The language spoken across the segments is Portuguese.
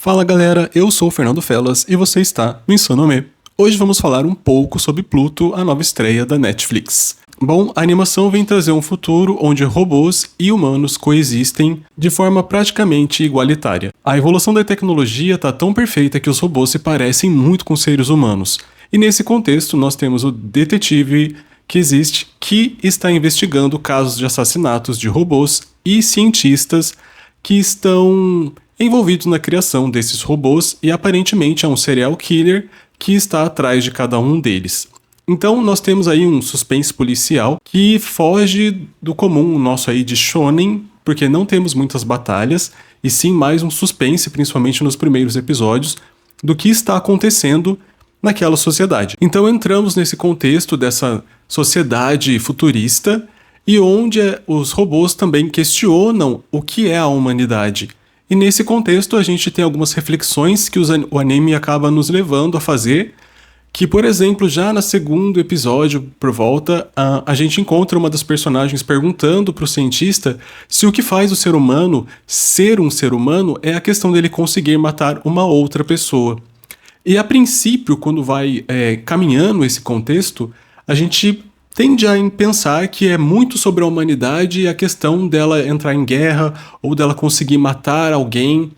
Fala galera, eu sou o Fernando Felas e você está no Insano-Me. Hoje vamos falar um pouco sobre Pluto, a nova estreia da Netflix. Bom, a animação vem trazer um futuro onde robôs e humanos coexistem de forma praticamente igualitária. A evolução da tecnologia está tão perfeita que os robôs se parecem muito com seres humanos. E nesse contexto nós temos o detetive que existe, que está investigando casos de assassinatos de robôs e cientistas que estão envolvidos na criação desses robôs e aparentemente é um serial killer que está atrás de cada um deles. Então nós temos aí um suspense policial que foge do comum nosso aí de shonen, porque não temos muitas batalhas, e sim mais um suspense, principalmente nos primeiros episódios, do que está acontecendo naquela sociedade. Então entramos nesse contexto dessa sociedade futurista e onde os robôs também questionam o que é a humanidade. E nesse contexto a gente tem algumas reflexões que o anime acaba nos levando a fazer, que, por exemplo, já no segundo episódio, por volta, a gente encontra uma das personagens perguntando para o cientista se o que faz o ser humano ser um ser humano é a questão dele conseguir matar uma outra pessoa. E a princípio, quando vai caminhando esse contexto, a gente tende a pensar que é muito sobre a humanidade e a questão dela entrar em guerra ou dela conseguir matar alguém.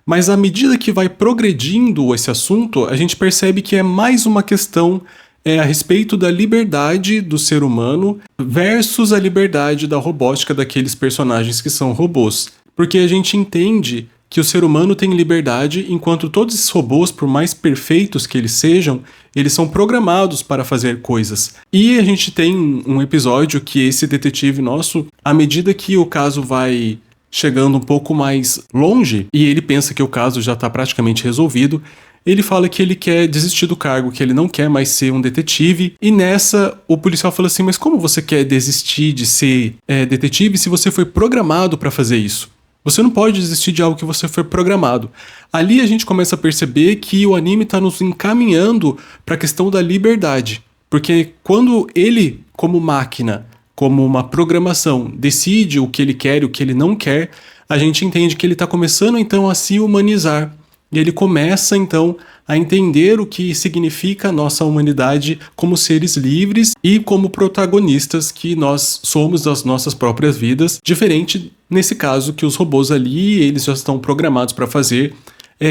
Mas à medida que vai progredindo esse assunto, a gente percebe que é mais uma questão a respeito da liberdade do ser humano versus a liberdade da robótica daqueles personagens que são robôs. Porque a gente entende que o ser humano tem liberdade, enquanto todos esses robôs, por mais perfeitos que eles sejam, eles são programados para fazer coisas. E a gente tem um episódio que esse detetive nosso, à medida que o caso vai chegando um pouco mais longe, e ele pensa que o caso já está praticamente resolvido, ele fala que ele quer desistir do cargo, que ele não quer mais ser um detetive, e nessa o policial fala assim, mas como você quer desistir de ser detetive se você foi programado para fazer isso? Você não pode desistir de algo que você foi programado. Ali a gente começa a perceber que o anime está nos encaminhando para a questão da liberdade. Porque quando ele, como máquina, como uma programação, decide o que ele quer e o que ele não quer, a gente entende que ele está começando então a se humanizar. E ele começa então a entender o que significa a nossa humanidade como seres livres e como protagonistas que nós somos das nossas próprias vidas, diferente nesse caso que os robôs ali, eles já estão programados para fazer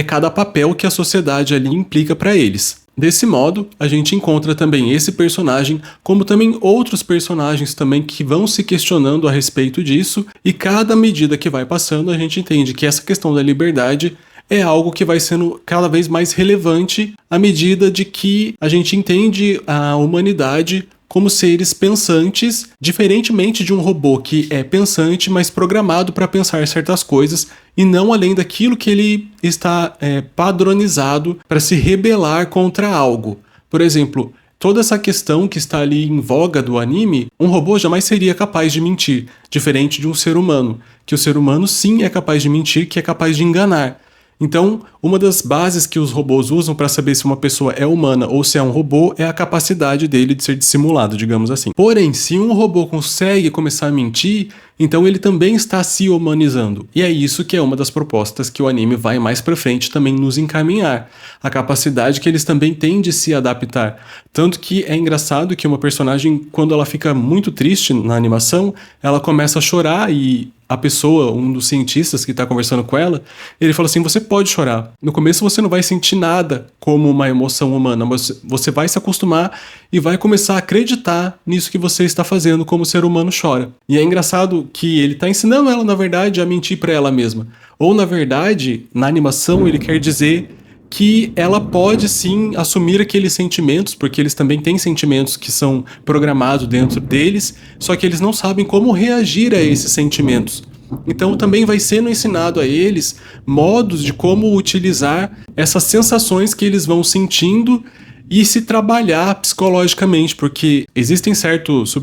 cada papel que a sociedade ali implica para eles. Desse modo, a gente encontra também esse personagem, como também outros personagens também que vão se questionando a respeito disso, e cada medida que vai passando a gente entende que essa questão da liberdade é algo que vai sendo cada vez mais relevante à medida de que a gente entende a humanidade como seres pensantes, diferentemente de um robô que é pensante, mas programado para pensar certas coisas e não além daquilo que ele está padronizado para se rebelar contra algo. Por exemplo, toda essa questão que está ali em voga do anime, um robô jamais seria capaz de mentir, diferente de um ser humano, que o ser humano sim é capaz de mentir, que é capaz de enganar. Então, uma das bases que os robôs usam para saber se uma pessoa é humana ou se é um robô é a capacidade dele de ser dissimulado, digamos assim. Porém, se um robô consegue começar a mentir, então ele também está se humanizando. E é isso que é uma das propostas que o anime vai mais pra frente também nos encaminhar. A capacidade que eles também têm de se adaptar. Tanto que é engraçado que uma personagem, quando ela fica muito triste na animação, ela começa a chorar e a pessoa, um dos cientistas que está conversando com ela, ele fala assim, você pode chorar. No começo você não vai sentir nada como uma emoção humana, mas você vai se acostumar e vai começar a acreditar nisso que você está fazendo como o ser humano chora. E é engraçado que ele está ensinando ela, na verdade, a mentir para ela mesma. Ou, na verdade, na animação ele quer dizer que ela pode sim assumir aqueles sentimentos, porque eles também têm sentimentos que são programados dentro deles, só que eles não sabem como reagir a esses sentimentos. Então também vai sendo ensinado a eles modos de como utilizar essas sensações que eles vão sentindo e se trabalhar psicologicamente, porque existem certos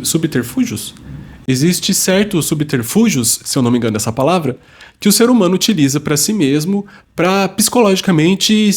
subterfúgios? Existe certos subterfúgios, se eu não me engano dessa palavra, que o ser humano utiliza para si mesmo, para psicologicamente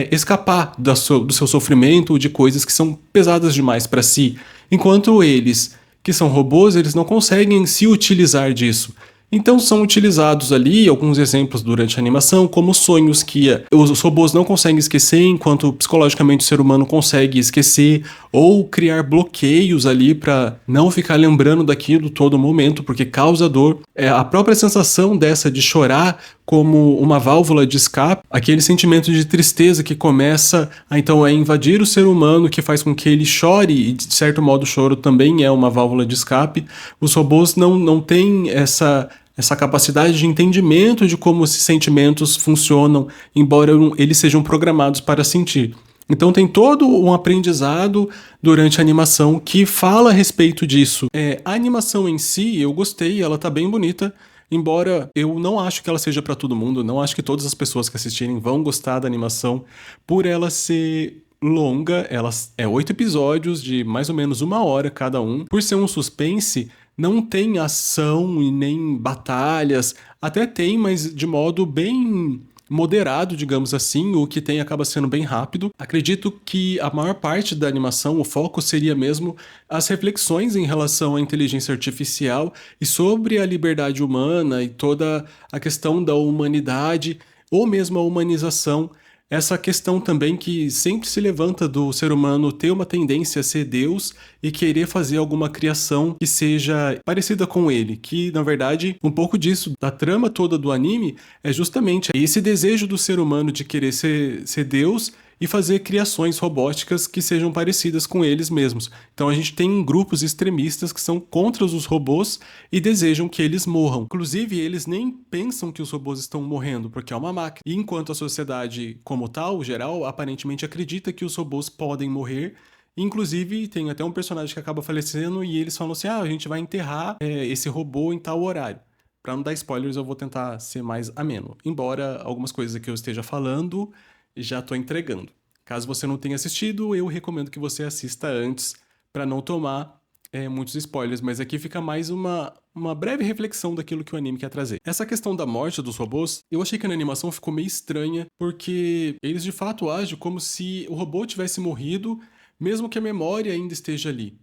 escapar do seu sofrimento, de coisas que são pesadas demais para si. Enquanto eles, que são robôs, eles não conseguem se utilizar disso. Então são utilizados ali alguns exemplos durante a animação, como sonhos que os robôs não conseguem esquecer, enquanto psicologicamente o ser humano consegue esquecer, ou criar bloqueios ali para não ficar lembrando daquilo todo momento, porque causa dor. A própria sensação dessa de chorar como uma válvula de escape, aquele sentimento de tristeza que começa a invadir o ser humano, que faz com que ele chore, e de certo modo o choro também é uma válvula de escape. Os robôs não têm essa capacidade de entendimento de como esses sentimentos funcionam, embora eles sejam programados para sentir. Então tem todo um aprendizado durante a animação que fala a respeito disso. A animação em si, eu gostei, ela tá bem bonita, embora eu não acho que ela seja para todo mundo, não acho que todas as pessoas que assistirem vão gostar da animação, por ela ser longa, ela é 8 episódios de mais ou menos 1 hora cada um. Por ser um suspense, não tem ação e nem batalhas, até tem, mas de modo bem moderado, digamos assim, o que tem acaba sendo bem rápido. Acredito que a maior parte da animação, o foco seria mesmo as reflexões em relação à inteligência artificial e sobre a liberdade humana e toda a questão da humanidade, ou mesmo a humanização. Essa questão também que sempre se levanta do ser humano ter uma tendência a ser Deus e querer fazer alguma criação que seja parecida com ele, que na verdade um pouco disso, da trama toda do anime, é justamente esse desejo do ser humano de querer ser Deus e fazer criações robóticas que sejam parecidas com eles mesmos. Então a gente tem grupos extremistas que são contra os robôs e desejam que eles morram. Inclusive, eles nem pensam que os robôs estão morrendo, porque é uma máquina. E enquanto a sociedade como tal, geral, aparentemente acredita que os robôs podem morrer. Inclusive, tem até um personagem que acaba falecendo e eles falam assim, a gente vai enterrar esse robô em tal horário. Pra não dar spoilers, eu vou tentar ser mais ameno. Embora algumas coisas que eu esteja falando, já tô entregando. Caso você não tenha assistido, eu recomendo que você assista antes, para não tomar muitos spoilers, mas aqui fica mais uma breve reflexão daquilo que o anime quer trazer. Essa questão da morte dos robôs, eu achei que na animação ficou meio estranha, porque eles de fato agem como se o robô tivesse morrido, mesmo que a memória ainda esteja ali.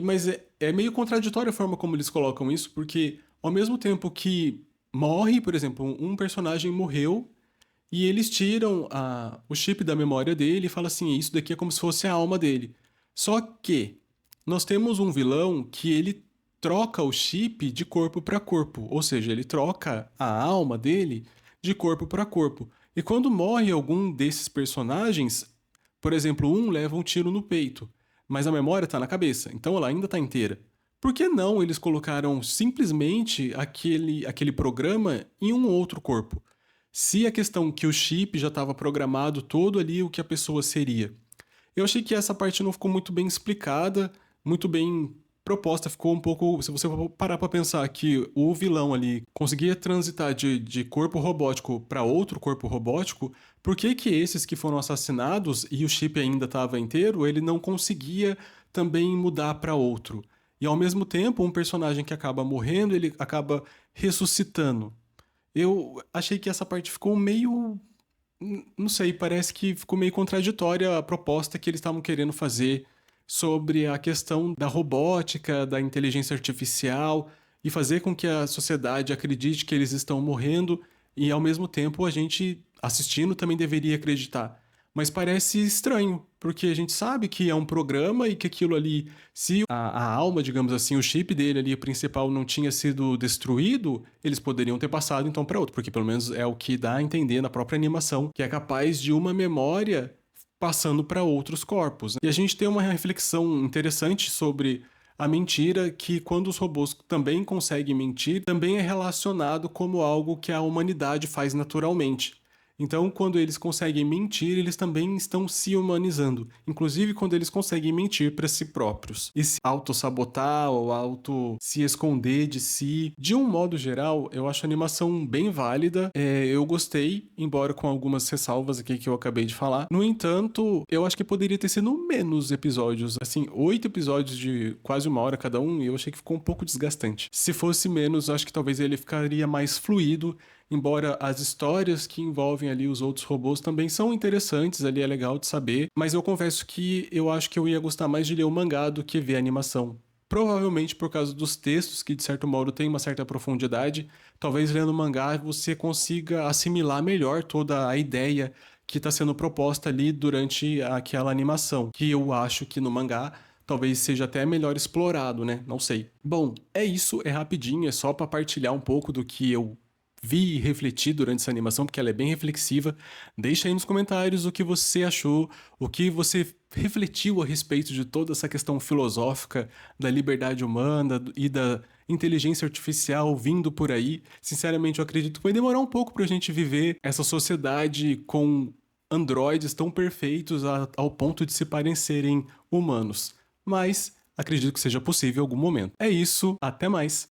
Mas é meio contraditória a forma como eles colocam isso, porque ao mesmo tempo que morre, por exemplo, um personagem morreu, e eles tiram o chip da memória dele e falam assim, isso daqui é como se fosse a alma dele. Só que nós temos um vilão que ele troca o chip de corpo para corpo, ou seja, ele troca a alma dele de corpo para corpo. E quando morre algum desses personagens, por exemplo, um leva um tiro no peito, mas a memória está na cabeça, então ela ainda está inteira. Por que não eles colocaram simplesmente aquele programa em um outro corpo? Se a questão que o chip já estava programado todo ali o que a pessoa seria. Eu achei que essa parte não ficou muito bem explicada, muito bem proposta, ficou um pouco... Se você parar pra pensar que o vilão ali conseguia transitar de corpo robótico para outro corpo robótico, por que que esses que foram assassinados e o chip ainda estava inteiro, ele não conseguia também mudar para outro? E ao mesmo tempo, um personagem que acaba morrendo, ele acaba ressuscitando. Eu achei que essa parte ficou meio... Não sei, parece que ficou meio contraditória a proposta que eles estavam querendo fazer sobre a questão da robótica, da inteligência artificial e fazer com que a sociedade acredite que eles estão morrendo e ao mesmo tempo a gente assistindo também deveria acreditar. Mas parece estranho, porque a gente sabe que é um programa e que aquilo ali, se a alma, digamos assim, o chip dele ali principal não tinha sido destruído, eles poderiam ter passado então para outro, porque pelo menos é o que dá a entender na própria animação, que é capaz de uma memória passando para outros corpos. E a gente tem uma reflexão interessante sobre a mentira, que quando os robôs também conseguem mentir, também é relacionado como algo que a humanidade faz naturalmente. Então, quando eles conseguem mentir, eles também estão se humanizando. Inclusive, quando eles conseguem mentir para si próprios. E se auto-sabotar ou se esconder de si. De um modo geral, eu acho a animação bem válida. Eu gostei, embora com algumas ressalvas aqui que eu acabei de falar. No entanto, eu acho que poderia ter sido menos episódios. Assim, 8 episódios de quase 1 hora cada um, e eu achei que ficou um pouco desgastante. Se fosse menos, acho que talvez ele ficaria mais fluido. Embora as histórias que envolvem ali os outros robôs também são interessantes, ali é legal de saber, mas eu confesso que eu acho que eu ia gostar mais de ler o mangá do que ver a animação. provavelmente por causa dos textos, que de certo modo têm uma certa profundidade. Talvez lendo o mangá você consiga assimilar melhor toda a ideia que está sendo proposta ali durante aquela animação, que eu acho que no mangá talvez seja até melhor explorado, né? Não sei. Bom, é isso, é rapidinho, é só para partilhar um pouco do que eu vi e refleti durante essa animação, porque ela é bem reflexiva. Deixa aí nos comentários o que você achou, o que você refletiu a respeito de toda essa questão filosófica da liberdade humana e da inteligência artificial vindo por aí. Sinceramente, eu acredito que vai demorar um pouco pra gente viver essa sociedade com androides tão perfeitos ao ponto de se parecerem humanos. Mas acredito que seja possível em algum momento. É isso, até mais!